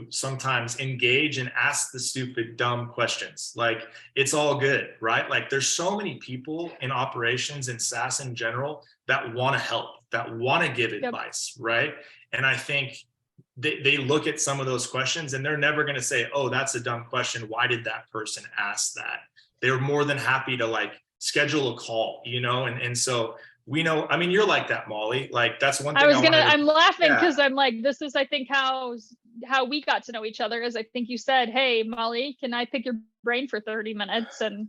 sometimes engage and ask the stupid, dumb questions. Like, it's all good, right? Like, there's so many people in operations and SaaS in general that want to help, that want to give advice, right? And I think they look at some of those questions and they're never going to say, oh, that's a dumb question. Why did that person ask that? They're more than happy to like schedule a call, and so we know, I mean, you're like that, Mollie. Like, that's one thing I'm laughing because I'm like, this is, I think, how we got to know each other is I think you said, hey, Mollie, can I pick your brain for 30 minutes? And,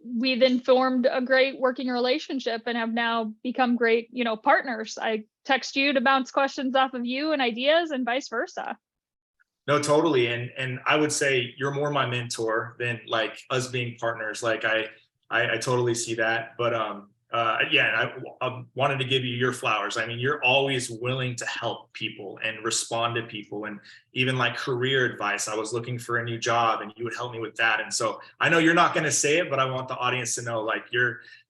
we then formed a great working relationship and have now become great, partners. I text you to bounce questions off of you and ideas and vice versa. No, totally. And I would say you're more my mentor than like us being partners. Like, I totally see that. But I wanted to give you your flowers. I mean, you're always willing to help people and respond to people, and even like career advice. I was looking for a new job and you would help me with that. And so I know you're not going to say it, but I want the audience to know, like,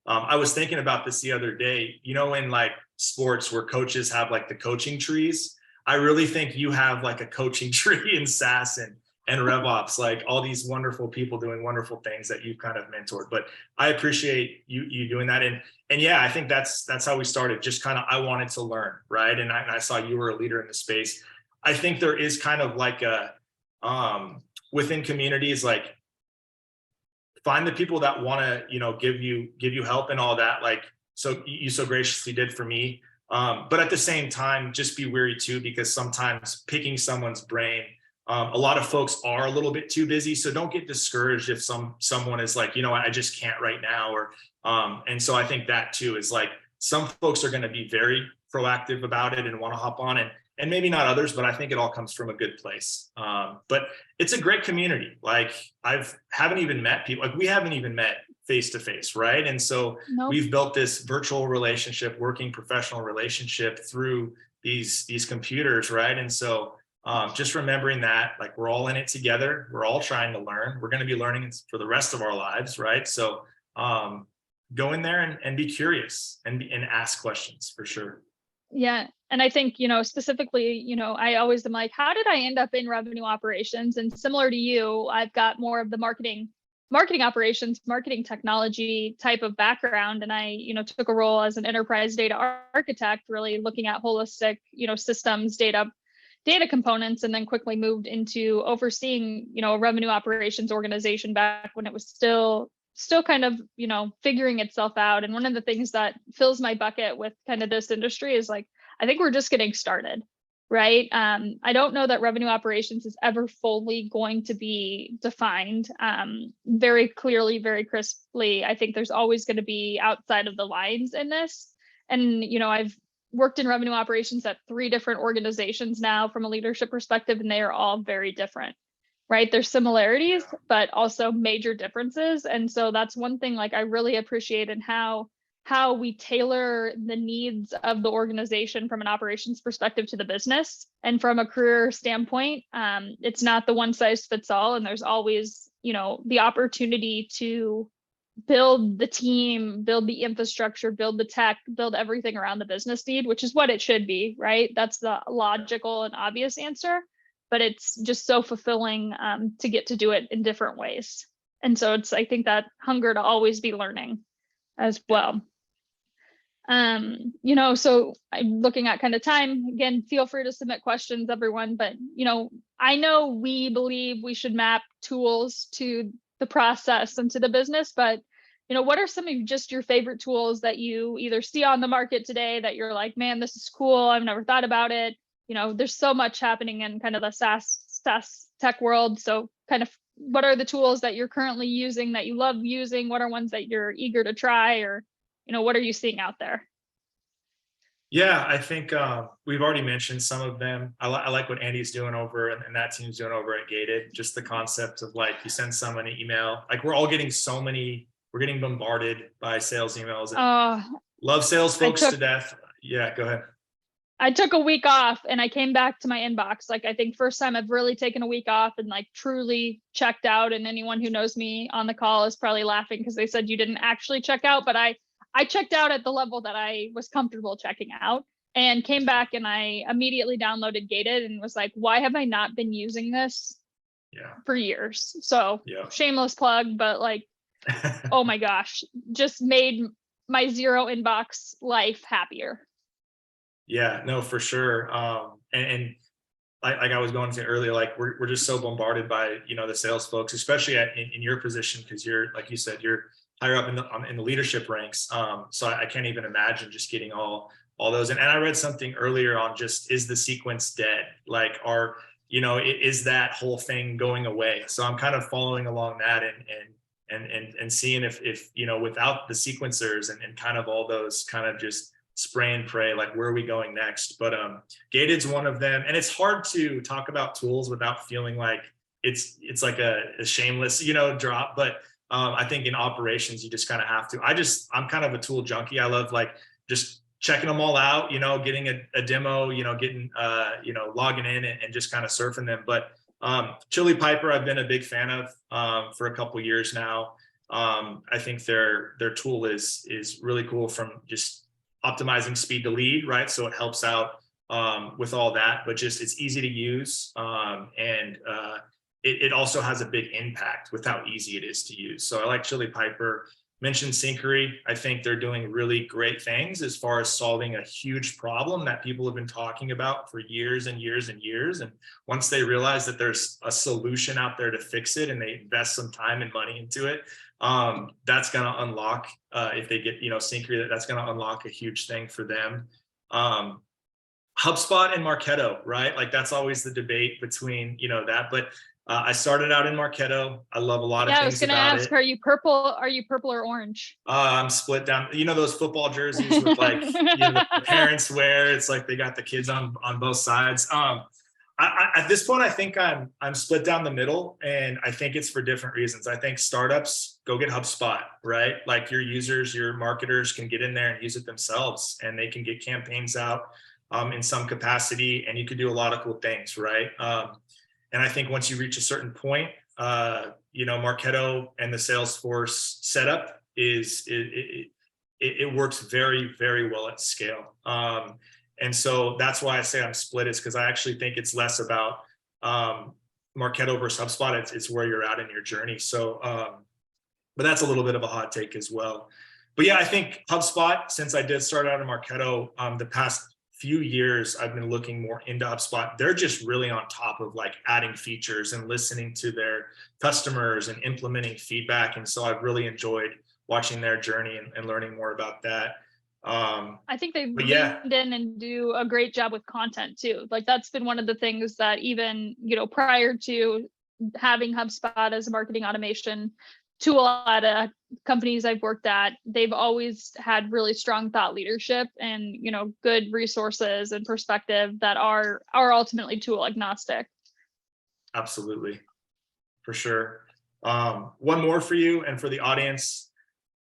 I was thinking about this the other day, in like sports where coaches have like the coaching trees. I really think you have like a coaching tree in SaaS and RevOps, like all these wonderful people doing wonderful things that you've kind of mentored. But I appreciate you doing that. And yeah, I think that's how we started. Just kind of, I wanted to learn, right? And I saw you were a leader in the space. I think there is kind of like a, within communities, like, find the people that want to, give you help and all that. Like, so you so graciously did for me. But at the same time, just be wary too, because sometimes picking someone's brain, a lot of folks are a little bit too busy. So don't get discouraged if someone is like, I just can't right now. Or, and so I think that too is like, some folks are going to be very proactive about it and want to hop on, and maybe not others, but I think it all comes from a good place. But it's a great community. Like, haven't even met people, like we haven't even met face to face, right? And so we've built this virtual relationship, working professional relationship through these computers, right? And so just remembering that, like, we're all in it together. We're all trying to learn. We're going to be learning for the rest of our lives, right? So go in there and be curious and ask questions for sure. Yeah. And I think, specifically, I always am like, how did I end up in revenue operations? And similar to you, I've got more of the marketing operations, marketing technology type of background. And I, took a role as an enterprise data architect, really looking at holistic, systems, data components, and then quickly moved into overseeing, a revenue operations organization back when it was still kind of, figuring itself out. And one of the things that fills my bucket with kind of this industry is like, I think we're just getting started, right? I don't know that revenue operations is ever fully going to be defined very clearly, very crisply. I think there's always going to be outside of the lines in this. And, I've worked in revenue operations at 3 different organizations now from a leadership perspective, and they are all very different, right? There's similarities, but also major differences. And so that's one thing like I really appreciate in how we tailor the needs of the organization from an operations perspective to the business. And from a career standpoint, it's not the one size fits all. And there's always, the opportunity to build the team, build the infrastructure, build the tech, build everything around the business need, which is what it should be, right? That's the logical and obvious answer, but it's just so fulfilling to get to do it in different ways. And so I think that hunger to always be learning as well. So I'm looking at kind of time again, feel free to submit questions, everyone, but, I know we believe we should map tools to the process and to the business, but, what are some of just your favorite tools that you either see on the market today that you're like, man, this is cool, I've never thought about it. There's so much happening in kind of the SaaS tech world. So kind of what are the tools that you're currently using that you love using? What are ones that you're eager to try, or what are you seeing out there? Yeah, I think we've already mentioned some of them. I like what Andy's doing over and that team's doing over at Gated. Just the concept of like, you send someone an email, like we're getting bombarded by sales emails. Love sales folks to death. Yeah, go ahead. I took a week off and I came back to my inbox. Like, I think first time I've really taken a week off and like truly checked out. And anyone who knows me on the call is probably laughing because they said you didn't actually check out, but I checked out at the level that I was comfortable checking out, and came back and I immediately downloaded Gated and was like, why have I not been using this for years? So shameless plug, but like, oh my gosh, just made my zero inbox life happier. Yeah, no, for sure. And like I was going to earlier, like we're just so bombarded by, the sales folks, especially in your position, because you're, like you said, you're higher up in the leadership ranks. So I can't even imagine just getting all those. And I read something earlier on just, is the sequence dead? Like, is that whole thing going away? So I'm kind of following along that and seeing if without the sequencers and kind of all those kind of just spray and pray, like where are we going next? But Gated's one of them. And it's hard to talk about tools without feeling like it's like a shameless, drop. But I think in operations, you just kind of have to. I'm kind of a tool junkie. I love like just checking them all out, getting a demo, getting, logging in and just kind of surfing them. But Chili Piper, I've been a big fan of for a couple of years now. I think their tool is really cool from just optimizing speed to lead, right? So it helps out with all that, but just it's easy to use. And it also has a big impact with how easy it is to use. So I like Chili Piper. Mentioned Synchrony. I think they're doing really great things as far as solving a huge problem that people have been talking about for years and years and years. And once they realize that there's a solution out there to fix it and they invest some time and money into it, that's going to unlock, if they get, Synchrony, that's going to unlock a huge thing for them. HubSpot and Marketo, right? Like that's always the debate between, that, but I started out in Marketo. I love a lot of things about it. I was going to ask, are you purple or orange? I'm split down. Those football jerseys with like, the parents wear. It's like they got the kids on both sides. At this point, I think I'm split down the middle, and I think it's for different reasons. I think startups go get HubSpot, right? Like your users, your marketers can get in there and use it themselves, and they can get campaigns out in some capacity, and you can do a lot of cool things, right? And I think once you reach a certain point, Marketo and the Salesforce setup it works very, very well at scale. And so that's why I say I'm split, is because I actually think it's less about Marketo versus HubSpot. It's where you're at in your journey. So, but that's a little bit of a hot take as well. But yeah, I think HubSpot, since I did start out in Marketo, the past few years, I've been looking more into HubSpot. They're just really on top of like adding features and listening to their customers and implementing feedback. And so I've really enjoyed watching their journey and learning more about that. I think they leaned in and do a great job with content too. Like that's been one of the things that even, prior to having HubSpot as a marketing automation tool at companies I've worked at, they've always had really strong thought leadership and, good resources and perspective that are ultimately tool agnostic. Absolutely, for sure. One more for you and for the audience.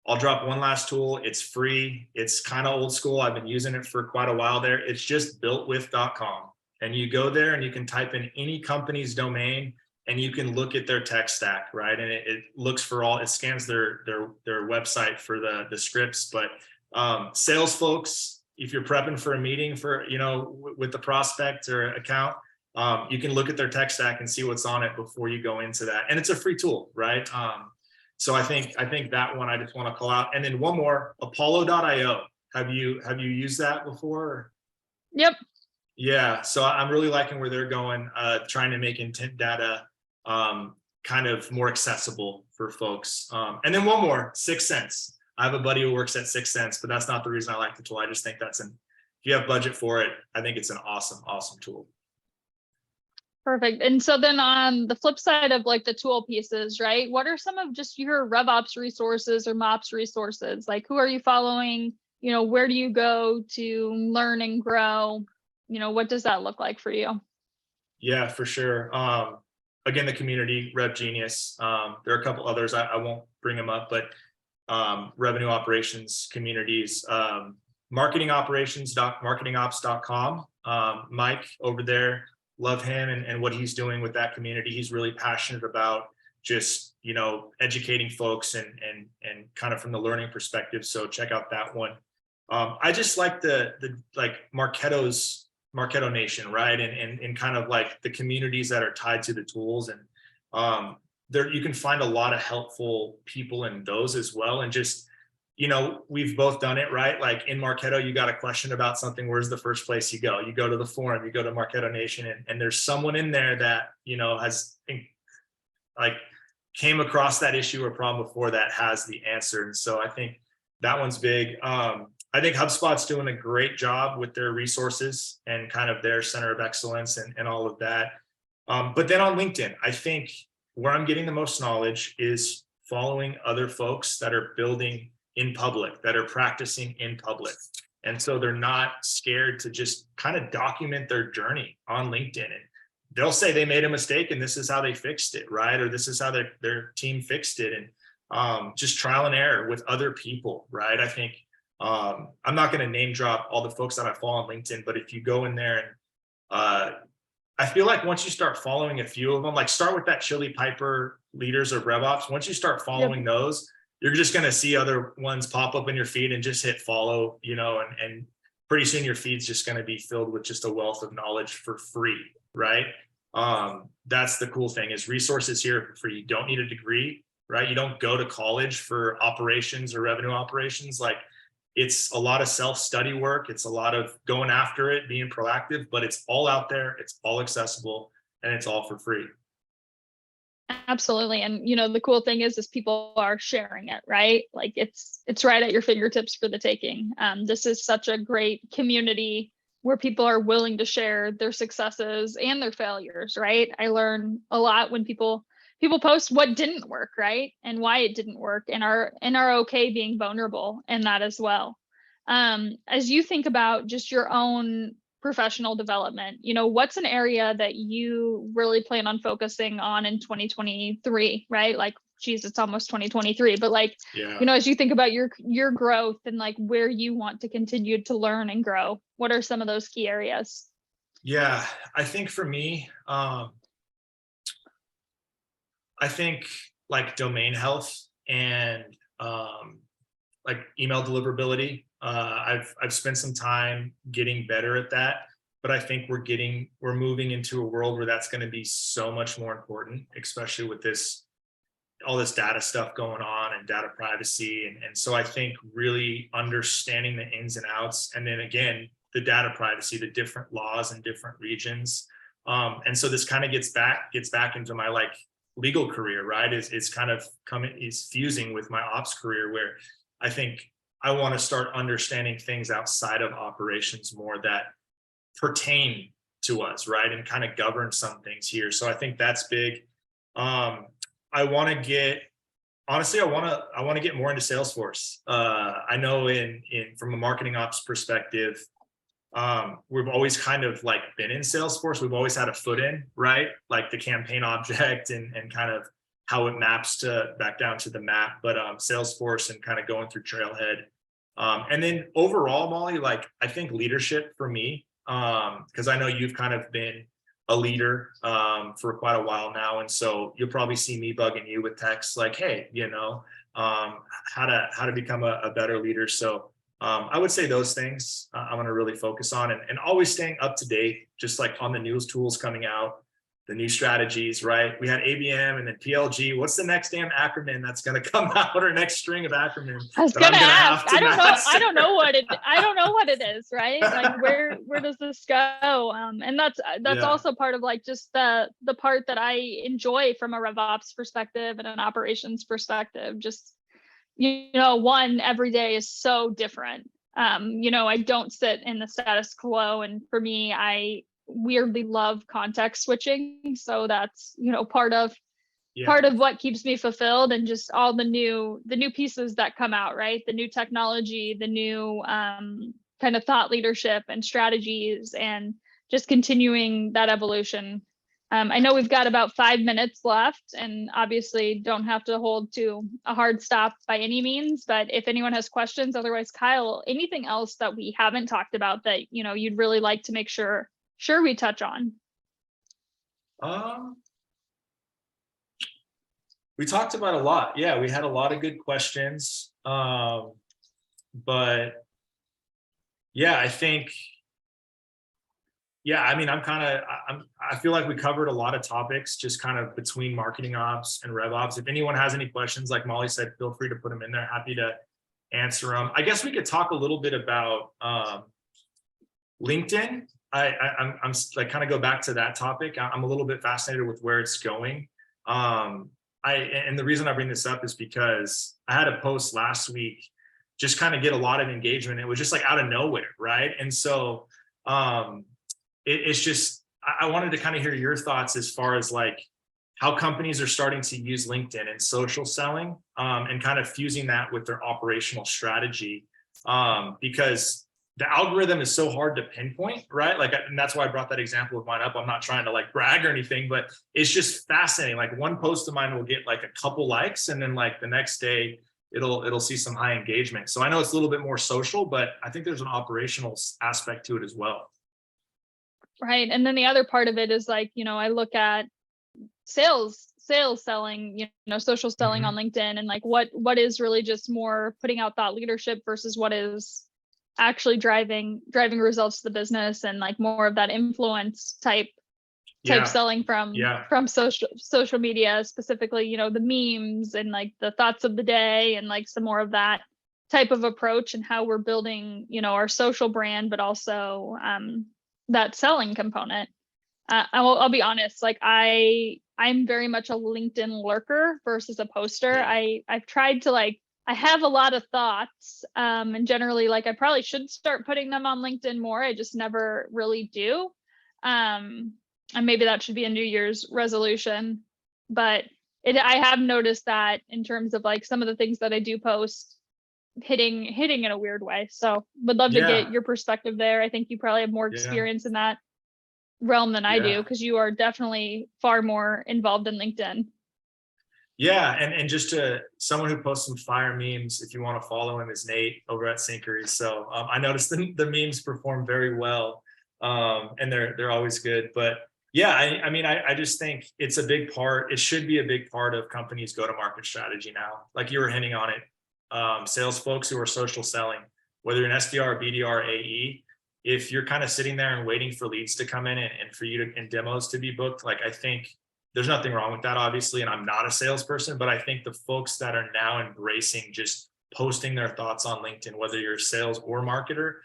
I'll drop one last tool. It's free. It's kind of old school. I've been using it for quite a while there. It's just builtwith.com. And you go there and you can type in any company's domain and you can look at their tech stack, right? And it looks for it scans their website for the scripts. But sales folks, if you're prepping for a meeting for, with the prospect or account, you can look at their tech stack and see what's on it before you go into that. And it's a free tool, right? So I think that one I just want to call out. And then one more, Apollo.io. Have you used that before? Yep. Yeah. So I'm really liking where they're going, trying to make intent data kind of more accessible for folks. And then one more, 6 Sense. I have a buddy who works at 6 Sense, but that's not the reason I like the tool. I just think if you have budget for it, I think it's an awesome, awesome tool. Perfect. And so then on the flip side of like the tool pieces, right? What are some of just your RevOps resources or MOPS resources? Like who are you following? Where do you go to learn and grow? What does that look like for you? Yeah, for sure. Again, the community, Rev Genius. There are a couple others. I won't bring them up, but revenue operations communities, marketingops.com. Mike over there, love him and what he's doing with that community. He's really passionate about just, educating folks and kind of from the learning perspective. So check out that one. I just like the Marketo Nation, right? And kind of like the communities that are tied to the tools. And there you can find a lot of helpful people in those as well. And just, we've both done it, right? Like in Marketo, you got a question about something. Where's the first place you go? You go to the forum, you go to Marketo Nation, and there's someone in there that, has came across that issue or problem before that has the answer. And so I think that one's big. I think HubSpot's doing a great job with their resources and kind of their center of excellence and all of that. But then on LinkedIn, I think where I'm getting the most knowledge is following other folks that are building in public, that are practicing in public. And so they're not scared to just kind of document their journey on LinkedIn. And they'll say they made a mistake and this is how they fixed it, right? Or this is how their team fixed it. And just trial and error with other people, right? I think I'm not going to name drop all the folks that I follow on LinkedIn, but if you go in there and I feel like once you start following a few of them, like start with that Chili Piper leaders of RevOps. Once you start following those, you're just going to see other ones pop up in your feed and just hit follow, and pretty soon your feed's just going to be filled with just a wealth of knowledge for free, right? That's the cool thing is resources here for free. You don't need a degree, right? You don't go to college for operations or revenue operations. Like it's a lot of self-study work. It's a lot of going after it, being proactive, but it's all out there. It's all accessible and it's all for free. Absolutely. And, the cool thing is people are sharing it, right? Like it's right at your fingertips for the taking. This is such a great community where people are willing to share their successes and their failures, right? I learn a lot when people post what didn't work, right? And why it didn't work and are okay being vulnerable in that as well. As you think about just your own professional development, what's an area that you really plan on focusing on in 2023, right? Like, geez, it's almost 2023, but as you think about your growth and like where you want to continue to learn and grow, what are some of those key areas? Yeah, I think for me, I think like domain health and like email deliverability. I've spent some time getting better at that, but I think we're moving into a world where that's going to be so much more important, especially with all this data stuff going on and data privacy. And so I think really understanding the ins and outs, and then again, the data privacy, the different laws in different regions. And so this kind of gets back into my like legal career, right? It's kind of is fusing with my ops career where I think I want to start understanding things outside of operations more that pertain to us, right? And kind of govern some things here. So I think that's big. I want to get honestly, I want to get more into Salesforce. I know from a marketing ops perspective, we've always kind of like been in Salesforce. We've always had a foot in, right? Like the campaign object and kind of how it maps back down to the map, but Salesforce and kind of going through Trailhead. And then overall, Mollie, like I think leadership for me, because I know you've kind of been a leader for quite a while now. And so you'll probably see me bugging you with texts like, hey, how to become a better leader. So I would say those things I'm going to really focus on and always staying up to date, just like on the news tools coming out, the new strategies, right? We had ABM and then PLG. What's the next damn acronym that's going to come out, or next string of acronyms? I was going to ask. I don't know. I don't know what it is, right? Like where does this go? And that's also part of like just the part that I enjoy from a RevOps perspective and an operations perspective. Just, one, every day is so different. I don't sit in the status quo, and for me, I weirdly love context switching, so that's part of what keeps me fulfilled, and just all the new pieces that come out, right? The new technology, the new kind of thought leadership and strategies, and just continuing that evolution. I know we've got about 5 minutes left, and obviously don't have to hold to a hard stop by any means, but if anyone has questions, otherwise, Kyle, anything else that we haven't talked about that you'd really like to make sure we touch on? We talked about a lot. Yeah, we had a lot of good questions. But yeah, I think, I feel like we covered a lot of topics just kind of between marketing ops and RevOps. If anyone has any questions, like Mollie said, feel free to put them in there. Happy to answer them. I guess we could talk a little bit about LinkedIn. I'm like kind of go back to that topic. I'm a little bit fascinated with where it's going. And the reason I bring this up is because I had a post last week, just kind of get a lot of engagement. It was just like out of nowhere, right? And so it's just, I wanted to kind of hear your thoughts as far as like how companies are starting to use LinkedIn and social selling and kind of fusing that with their operational strategy, because the algorithm is so hard to pinpoint, right? Like, and that's why I brought that example of mine up. I'm not trying to like brag or anything, but it's just fascinating. Like one post of mine will get like a couple likes, and then like the next day it'll see some high engagement. So I know it's a little bit more social, but I think there's an operational aspect to it as well. Right. And then the other part of it is like, I look at sales selling, social selling on LinkedIn, and like what is really just more putting out thought leadership versus what is actually driving results to the business, and like more of that influence type selling from social media, specifically, the memes and like the thoughts of the day, and like some more of that type of approach, and how we're building, our social brand, but also that selling component. I'll be honest, like I'm very much a LinkedIn lurker versus a poster. I've tried to like, I have a lot of thoughts, and generally like I probably should start putting them on LinkedIn more. I just never really do. And maybe that should be a New Year's resolution, but I have noticed that in terms of like some of the things that I do post hitting in a weird way. So would love to get your perspective there. I think you probably have more experience in that realm than I do, because you are definitely far more involved in LinkedIn. Yeah, and just to someone who posts some fire memes, if you want to follow him, is Nate over at Syncery. So I noticed the memes perform very well, and they're always good. But yeah, I just think it's a big part. It should be a big part of companies' go-to-market strategy now. Like you were hinting on it, sales folks who are social selling, whether you're an SDR, BDR, AE, if you're kind of sitting there and waiting for leads to come in and for you to, and demos to be booked, like I think there's nothing wrong with that, obviously, and I'm not a salesperson, but I think the folks that are now embracing just posting their thoughts on LinkedIn, whether you're sales or marketer,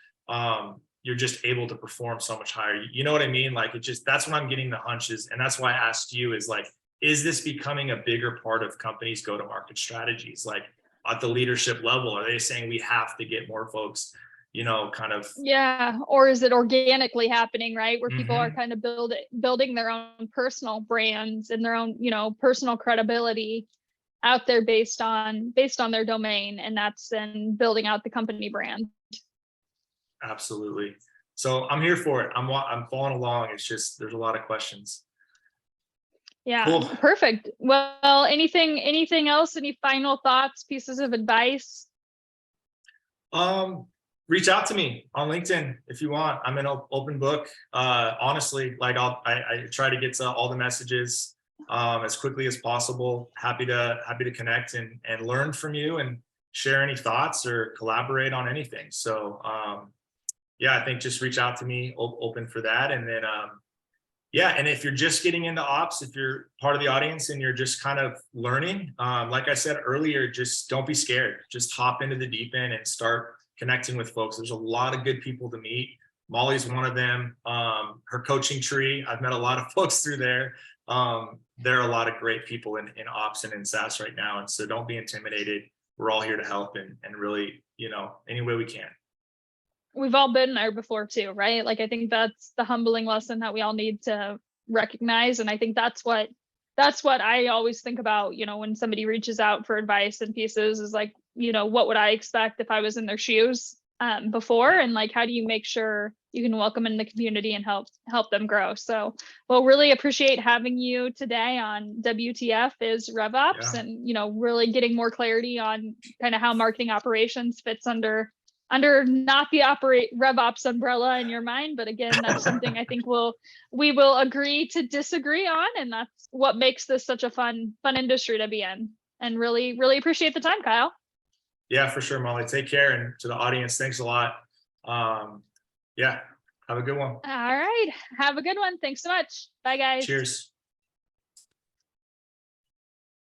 you're just able to perform so much higher. You know what I mean? Like that's when I'm getting the hunches, and that's why I asked you is like, is this becoming a bigger part of companies' go-to-market strategies? Like at the leadership level, are they saying we have to get more folks, kind of? Yeah. Or is it organically happening, right? Where people are kind of building their own personal brands and their own, personal credibility. out there based on their domain, and that's then building out the company brand. Absolutely. So I'm here for it. I'm following along. It's just there's a lot of questions. Yeah, Cool. perfect. Well, anything else? Any final thoughts, pieces of advice? Reach out to me on LinkedIn if you want. I'm an open book. Honestly, like I try to get to all the messages as quickly as possible. Happy to connect and learn from you and share any thoughts or collaborate on anything. So yeah, I think just reach out to me, open for that. And then yeah, and if you're just getting into ops, if you're part of the audience and you're just kind of learning, like I said earlier, just don't be scared. Just hop into the deep end and start connecting with folks. There's a lot of good people to meet. Mollie's one of them. Her coaching tree, I've met a lot of folks through there. There are a lot of great people in ops and in SaaS right now. And so don't be intimidated. We're all here to help and really, any way we can. We've all been there before too, right? Like, I think that's the humbling lesson that we all need to recognize. And I think that's what I always think about, when somebody reaches out for advice and pieces, is like, what would I expect if I was in their shoes before? And like, how do you make sure you can welcome in the community and help them grow? So we'll really appreciate having you today on WTF is RevOps, and, really getting more clarity on kind of how marketing operations fits under not the RevOps umbrella in your mind. But again, that's something I think we will agree to disagree on. And that's what makes this such a fun industry to be in. And really, really appreciate the time, Kyle. Yeah, for sure, Mollie. Take care. And to the audience, thanks a lot. Yeah, have a good one. All right. Have a good one. Thanks so much. Bye, guys. Cheers.